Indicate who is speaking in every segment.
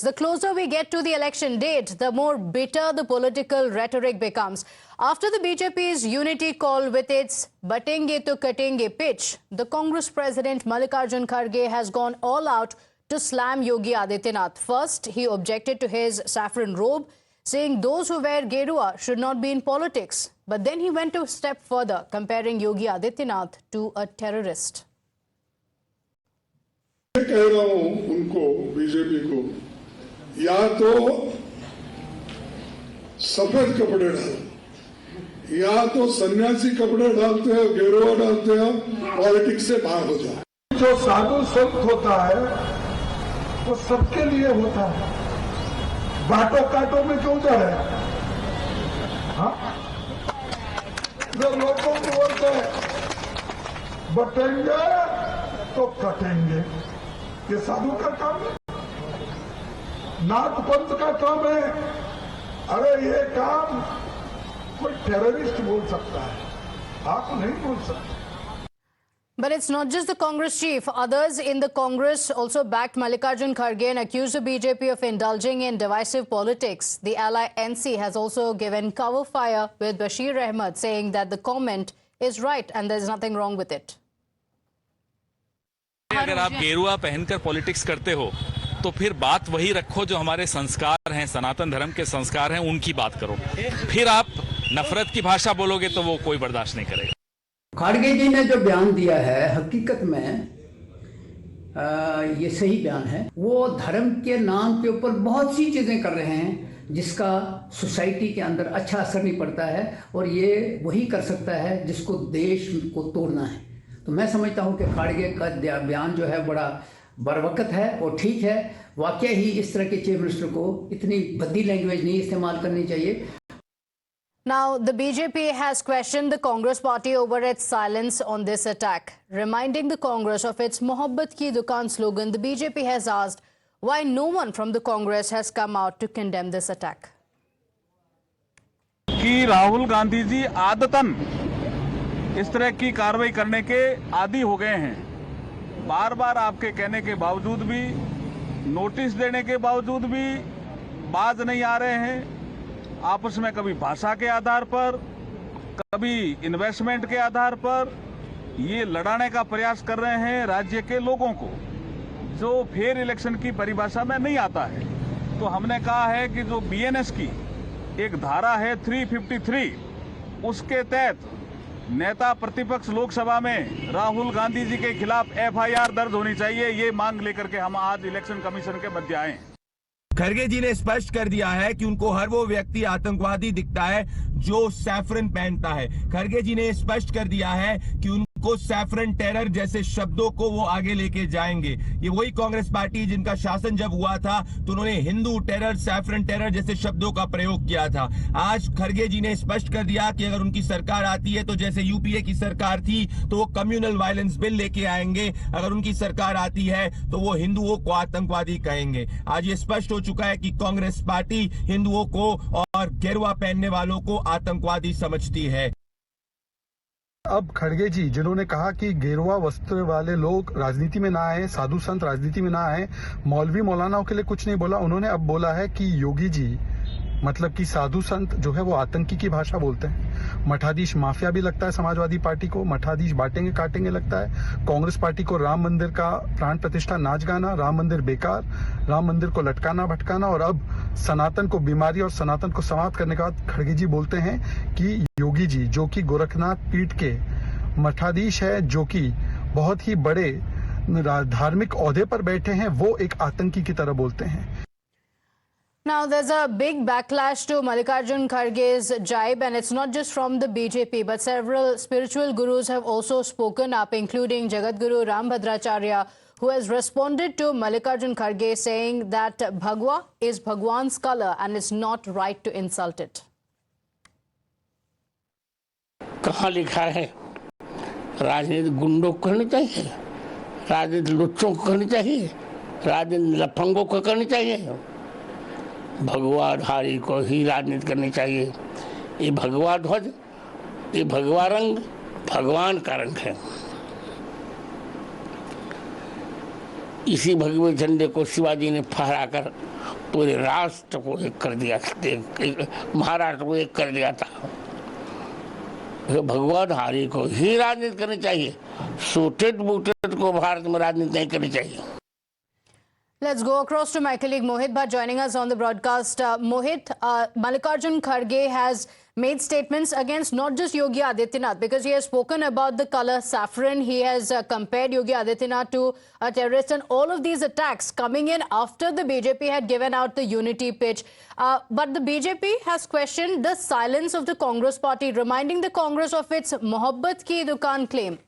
Speaker 1: The closer we get to the election date, the more bitter the political rhetoric becomes. After the BJP's unity call with its "batenge to katenge" pitch, the Congress President Mallikarjun Kharge has gone all out to slam Yogi Adityanath. First, he objected to his saffron robe, saying those who wear Gerua should not be in politics. But then he went a step further, comparing Yogi Adityanath to a terrorist.
Speaker 2: मैं कह रहा हूं उनको, BJP को, या तो सफेद कपड़े डालो, या तो सन्यासी कपड़े डालते हो, गेरुआ डालते हो, पॉलिटिक्स से बाहर हो जाओ। जो साधु संत होता है वो सबके लिए होता है, बाटो काटो में क्यों जाए? हाँ, जो लोगों को बोलते हैं बटेंगे तो कटेंगे, ये साधु का काम है, नाथ पंथ का काम है। अरे ये काम कोई टेररिस्ट बोल सकता है, आप नहीं बोल सकते।
Speaker 1: But it's not just the Congress chief. Others in the Congress also backed Mallikarjun Kharge and accused the BJP of indulging in divisive politics. The ally NC has also given cover fire with Bashir Ahmed, saying that the comment is right and there's nothing wrong with it.
Speaker 3: अगर आप गेरुआ पहनकर politics करते हो तो फिर बात वही रखो जो हमारे संस्कार हैं, सनातन धर्म के संस्कार हैं, उनकी बात करो। फिर आप नफरत की भाषा बोलोगे तो वो कोई बर्दाश्त नहीं करेगा।
Speaker 4: खाड़गे जी ने जो बयान दिया है, हकीकत में ये सही बयान है। वो धर्म के नाम के ऊपर बहुत सी चीजें कर रहे हैं जिसका सोसाइटी के अंदर अच्छा असर नहीं पड़ता है, और ये वही कर सकता है जिसको देश को तोड़ना है। तो मैं समझता हूं कि खाड़गे का बयान जो है बड़ा बरवकत है और ठीक है। वाकई ही इस तरह के चीफ मिनिस्टर को इतनी भद्दी लैंग्वेज नहीं इस्तेमाल करनी चाहिए।
Speaker 1: Now, the BJP has questioned the Congress party over its silence on this attack. Reminding the Congress of its Mohabbat Ki Dukaan slogan, the BJP has asked why no one from the Congress has come out to condemn this attack.
Speaker 5: कि राहुल गांधी जी आदतन इस तरह की कार्रवाई करने के आदी हो गए हैं। बार बार आपके कहने के बावजूद भी, नोटिस देने के बावजूद भी बाज नहीं आ रहे हैं। आपस में कभी भाषा के आधार पर, कभी इन्वेस्टमेंट के आधार पर ये लड़ाने का प्रयास कर रहे हैं राज्य के लोगों को, जो फेयर इलेक्शन की परिभाषा में नहीं आता है। तो हमने कहा है कि जो बीएनएस की एक धारा है 353, उसके तहत नेता प्रतिपक्ष लोकसभा में राहुल गांधी जी के खिलाफ एफआईआर दर्ज होनी चाहिए। ये मांग लेकर के हम आज इलेक्शन कमीशन के मध्य आए।
Speaker 6: खरगे जी ने स्पष्ट कर दिया है कि उनको हर वो व्यक्ति आतंकवादी दिखता है जो सैफरन पहनता है। खरगे जी ने स्पष्ट कर दिया है कि उनको सैफरन टेरर जैसे शब्दों को वो आगे लेके जाएंगे। ये वही कांग्रेस पार्टी जिनका शासन जब हुआ था तो उन्होंने हिंदू टेरर, सैफरन टेरर जैसे शब्दों का प्रयोग किया था। आज खरगे जी ने स्पष्ट कर दिया कि अगर उनकी सरकार आती है तो जैसे यूपीए की सरकार थी तो वो कम्युनल वायलेंस बिल लेके आएंगे। अगर उनकी सरकार आती है तो वो हिंदुओं को आतंकवादी कहेंगे। आज ये स्पष्ट हो चुका है कि कांग्रेस पार्टी हिंदुओं को और गेरुआ पहनने वालों को आतंकवादी समझती है।
Speaker 7: अब खड़गे जी जिन्होंने कहा कि गेरुआ वस्त्र वाले लोग राजनीति में ना आए, साधु संत राजनीति में ना आए, मौलवी मौलानाओं के लिए कुछ नहीं बोला। उन्होंने अब बोला है कि योगी जी मतलब कि साधु संत जो है वो आतंकी की भाषा बोलते हैं। मठाधीश माफिया भी लगता है समाजवादी पार्टी को, मठाधीश बांटेंगे काटेंगे लगता है। कांग्रेस पार्टी को राम मंदिर का प्राण प्रतिष्ठा नाच गाना, राम मंदिर बेकार, राम मंदिर को लटकाना भटकाना, और अब सनातन को बीमारी और सनातन को समाप्त करने के बाद खड़गे जी बोलते हैं कि योगी जी जो कि गोरखनाथ पीठ के मठाधीश है, जो कि बहुत ही बड़े धार्मिक ओहदे पर बैठे हैं, वो एक आतंकी की तरह बोलते हैं।
Speaker 1: Now, there's a big backlash to Mallikarjun Kharge's jibe, and it's not just from the BJP, but several spiritual gurus have also spoken up, including Jagadguru Rambhadracharya, who has responded to Mallikarjun Kharge, saying that Bhagwa is Bhagwan's color and it's not right to insult it.
Speaker 8: कहाँ लिखा है राजनीति गुंडों को करनी चाहिए, राजनीति लुच्चों को करनी चाहिए, राजनीति लफंगों को करनी चाहिए? भगवाधारी को ही राजनीति करनी चाहिए। ये भगवा ध्वज, ये भगवा रंग भगवान का रंग है। इसी भगवे झंडे को शिवाजी ने फहराकर पूरे राष्ट्र को एक कर दिया, महाराष्ट्र को एक कर दिया था। तो भगवाधारी को ही राजनीति करनी चाहिए, सूटेड बूटेड को भारत में राजनीति नहीं करनी चाहिए।
Speaker 1: Let's go across to my colleague Mohit Bhatt joining us on the broadcast. Mohit, Mallikarjun Kharge has made statements against not just Yogi Adityanath, because he has spoken about the color saffron. He has compared Yogi Adityanath to a terrorist, and all of these attacks coming in after the BJP had given out the unity pitch. But the BJP has questioned the silence of the Congress party, reminding the Congress of its Mohabbat Ki Dukaan claim.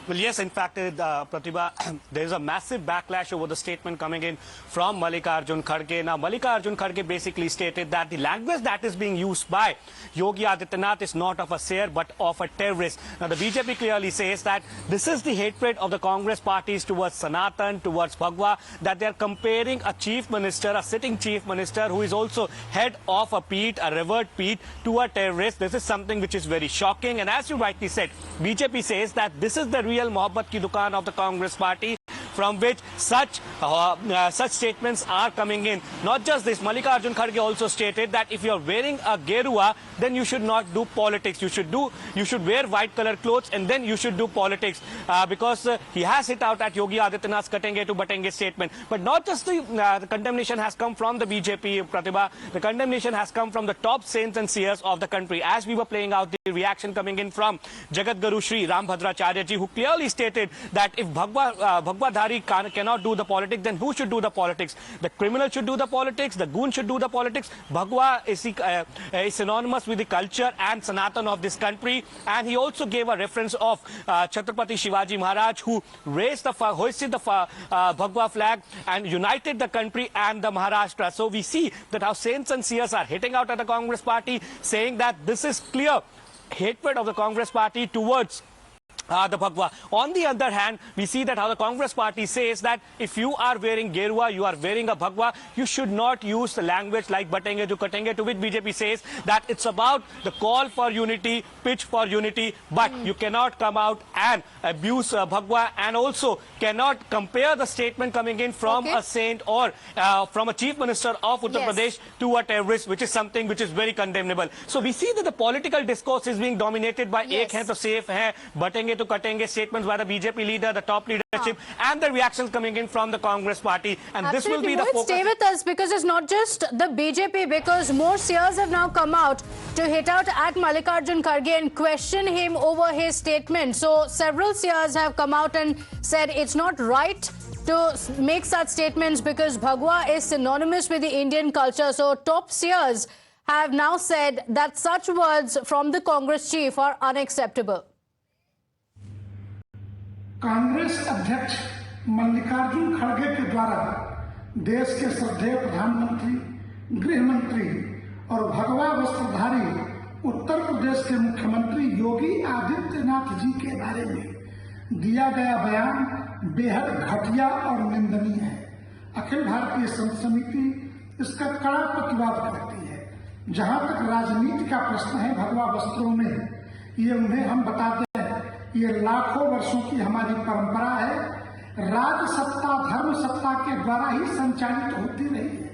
Speaker 9: Well, yes, in fact, Pratibha, there is a massive backlash over the statement coming in from Mallikarjun Kharge. Now, Mallikarjun Kharge basically stated that the language that is being used by Yogi Adityanath is not of a seer, but of a terrorist. Now, the BJP clearly says that this is the hatred of the Congress parties towards Sanatan, towards Bhagwa, that they are comparing a chief minister, a sitting chief minister, who is also head of a Peeth, a revered Peeth, to a terrorist. This is something which is very shocking. And as you rightly said, BJP says that this is the real Mohabbat Ki Dukaan of the Congress party, from which such statements are coming in. Not just this, Mallikarjun Kharge also stated that if you are wearing a gerua, then you should not do politics. You should wear white color clothes, and then you should do politics, because he has hit out at Yogi Adityanath's Katenge to Batenge statement. But not just the condemnation has come from the BJP, Pratibha. The condemnation has come from the top saints and seers of the country. As we were playing out the reaction coming in from Jagat Guru Shri Rambhadracharya ji, who clearly stated that if Bhagwadhari cannot do the politics, then who should do the politics? The criminal should do the politics, the goon should do the politics. Bhagwa is synonymous with the culture and Sanatan of this country. And he also gave a reference of Chhatrapati Shivaji Maharaj, who hoisted the Bhagwa flag and united the country and the Maharashtra. So we see that how saints and seers are hitting out at the Congress party, saying that this is clear hatred of the Congress party towards the Bhagwa. On the other hand, we see that how the Congress party says that if you are wearing gerua, you are wearing a Bhagwa, you should not use the language like Batenge to Katenge, to which BJP says that it's about the call for unity, pitch for unity, but you cannot come out and abuse Bhagwa, and also cannot compare the statement coming in from a saint or from a chief minister of Uttar Pradesh to a terrorist, which is something which is very condemnable. So we see that the political discourse is being dominated by Ek Hai to Safe Hai, Batenge to Katenge statements by the BJP leader, the top leadership, and the reactions coming in from the Congress party. And this will be the focus.
Speaker 1: Stay with us, because it's not just the BJP, because more seers have now come out to hit out at Mallikarjun Kharge and question him over his statement. So several seers have come out and said it's not right to make such statements because Bhagwa is synonymous with the Indian culture. So top seers have now said that such words from the Congress chief are unacceptable.
Speaker 2: Congress अध्यक्ष मल्लिकार्जुन खड़गे के द्वारा देश के श्रद्धेय प्रधानमंत्री, गृह मंत्री और भगवा वस्त्रधारी उत्तर प्रदेश के मुख्यमंत्री योगी आदित्यनाथ जी के बारे में दिया गया बयान बेहद घटिया और निंदनीय है। अखिल भारतीय संत समिति इसका कड़ा प्रतिवाद करती है। जहां तक राजनीति का प्रश्न है, भगवा वस्त्रों में ये उन्हें हम बताते हैं, ये लाखों वर्षों की हमारी परंपरा है। राज सत्ता धर्म सत्ता के द्वारा ही संचालित होती रही है।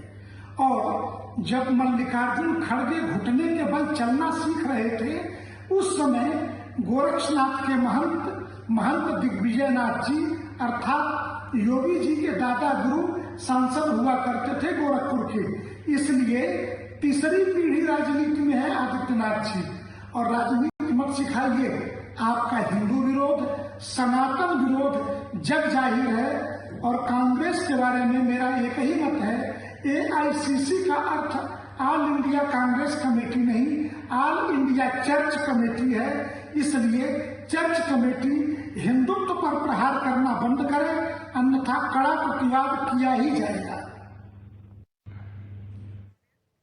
Speaker 2: और जब मल्लिकार्जुन खड़गे घुटने के बल चलना सीख रहे थे, उस समय गोरक्षनाथ के महंत दिग्विजयनाथ जी अर्थात योगी जी के दादा गुरु सांसद हुआ करते थे गोरखपुर के। इसलिए तीसरी पीढ़ी राजनीति में है आदित्यनाथ जी। और राजनीति मत सिखाइए, आपका हिंदू विरोध, सनातन विरोध जग जाहिर है। और कांग्रेस के बारे में मेरा एक ही मत है, AICC का earth all India Congress committee नहीं, ऑल इंडिया चर्च कमेटी है। इसलिए चर्च कमेटी हिंदुत्व पर प्रहार करना बंद करे, अन्यथा कड़ा प्रतिवाद किया ही जाएगा।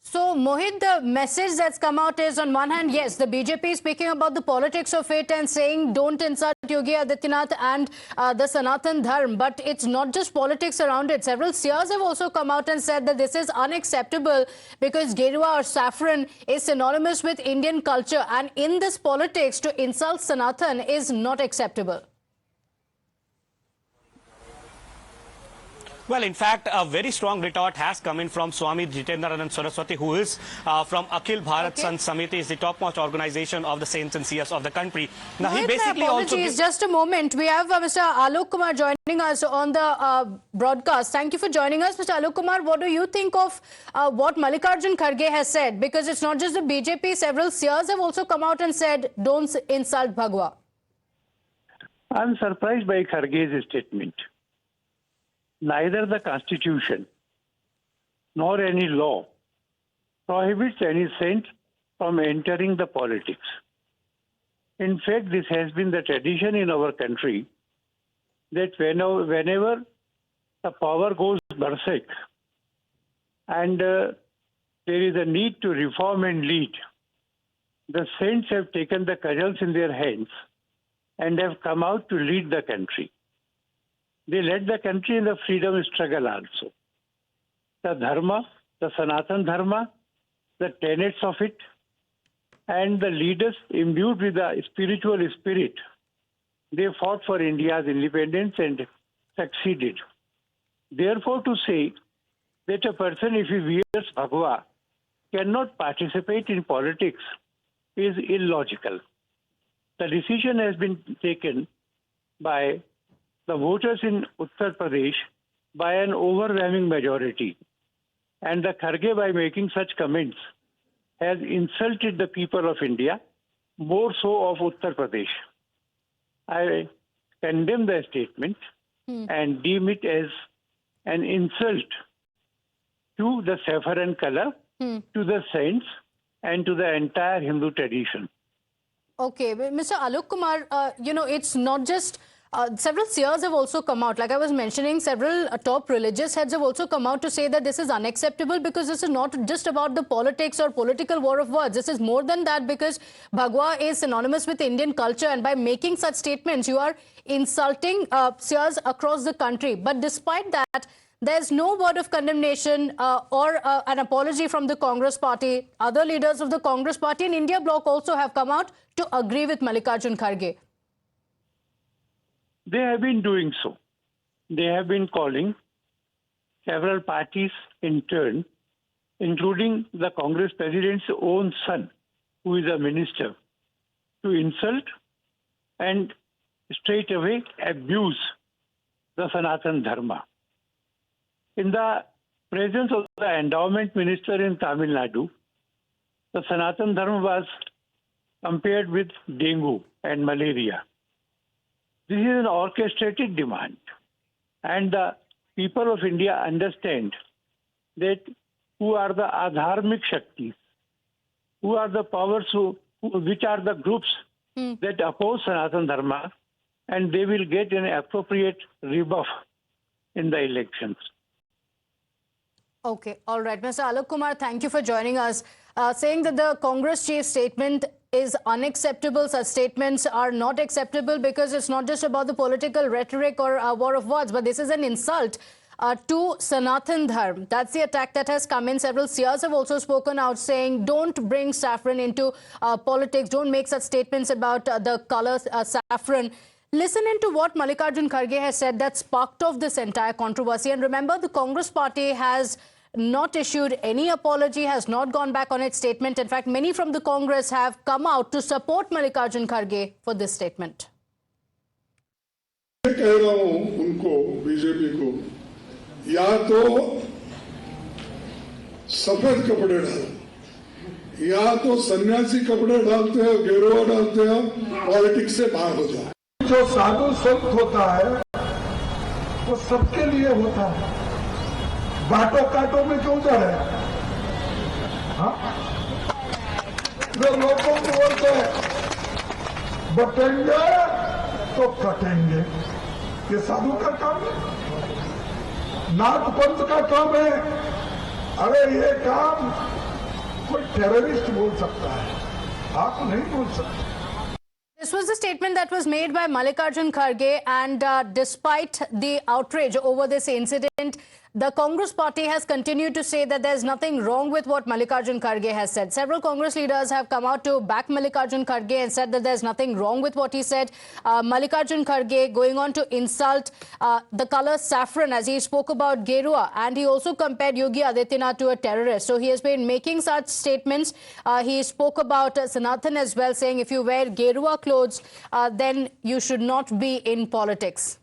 Speaker 1: So, Mohit, the message that's come out is, on one hand, yes, the BJP is speaking about the politics of it and saying don't insult Yogi Adityanath and the Sanatan Dharm, but it's not just politics around it. Several seers have also come out and said that this is unacceptable because gerua or saffron is synonymous with Indian culture, and in this politics to insult Sanatan is not acceptable.
Speaker 9: Well, in fact, a very strong retort has come in from Swami Jitendranan Saraswati, who is from Akhil Bharat Sant Samiti, is the topmost organization of the saints and seers of the country. Now, he basically also...
Speaker 1: Just a moment. We have Mr. Alok Kumar joining us on the broadcast. Thank you for joining us. Mr. Alok Kumar, what do you think of what Mallikarjun Kharge has said? Because it's not just the BJP, several seers have also come out and said, don't insult Bhagwa.
Speaker 10: I'm surprised by Kharge's statement. Neither the Constitution nor any law prohibits any saint from entering the politics. In fact, this has been the tradition in our country that whenever the power goes berserk and there is a need to reform and lead, the saints have taken the cudgels in their hands and have come out to lead the country. They led the country in the freedom struggle also. The Dharma, the Sanatan Dharma, the tenets of it, and the leaders imbued with the spiritual spirit, they fought for India's independence and succeeded. Therefore, to say that a person, if he wears Bhagwa, cannot participate in politics is illogical. The decision has been taken by the voters in Uttar Pradesh by an overwhelming majority. And the Kharge, by making such comments, has insulted the people of India, more so of Uttar Pradesh. I condemn the statement and deem it as an insult to the saffron color, to the saints, and to the entire Hindu tradition.
Speaker 1: Okay, Mr. Alok Kumar, it's not just... several seers have also come out. Like I was mentioning, several top religious heads have also come out to say that this is unacceptable because this is not just about the politics or political war of words. This is more than that because Bhagwa is synonymous with Indian culture, and by making such statements, you are insulting seers across the country. But despite that, there's no word of condemnation or an apology from the Congress party. Other leaders of the Congress party and India bloc also have come out to agree with Mallikarjun Kharge.
Speaker 10: They have been doing so. They have been calling several parties in turn, including the Congress president's own son, who is a minister, to insult and straight away abuse the Sanatan Dharma. In the presence of the endowment minister in Tamil Nadu, the Sanatan Dharma was compared with dengue and malaria. This is an orchestrated demand, and the people of India understand that who are the adharmic shaktis, who are the powers, which are the groups that oppose Sanatan Dharma, and they will get an appropriate rebuff in the elections.
Speaker 1: Okay, all right. Mr. Alok Kumar, thank you for joining us. Saying that the Congress chief's statement is unacceptable. Such statements are not acceptable because it's not just about the political rhetoric or war of words, but this is an insult to Sanatan Dharma. That's the attack that has come in. Several seers have also spoken out saying don't bring saffron into politics, don't make such statements about the color saffron. Listen into what Mallikarjun Kharge has said that sparked off this entire controversy. And remember, the Congress party has not issued any apology, has not gone back on its statement. In fact, many from the Congress have come out to support Mallikarjun Kharge for this statement.
Speaker 2: मैं कह रहा हूं उनको, BJP को, या तो सफेद कपड़े डालो, या तो सन्यासी कपड़े डालते हो, गेरुआ डालते हो, पॉलिटिक्स से बाहर हो जाओ। जो साधु संत होता है वो सबके लिए होता है, बाटो काटो में क्यों जा रहे हैं? जो लोगों को बोलते हैं बटेंगे तो कटेंगे, ये साधु का काम है, नागपंथ का काम है। अरे ये काम कोई टेररिस्ट बोल सकता है, आप नहीं बोल सकते।
Speaker 1: This was the statement that was made by Mallikarjun Kharge, and despite the outrage over this incident, The Congress party has continued to say that there's nothing wrong with what Mallikarjun Kharge has said. Several Congress leaders have come out to back Mallikarjun Kharge and said that there's nothing wrong with what he said. Mallikarjun Kharge going on to insult the color saffron as he spoke about Gerua, and he also compared Yogi Adityanath to a terrorist. So he has been making such statements. He spoke about Sanathan as well, saying if you wear Gerua clothes, then you should not be in politics.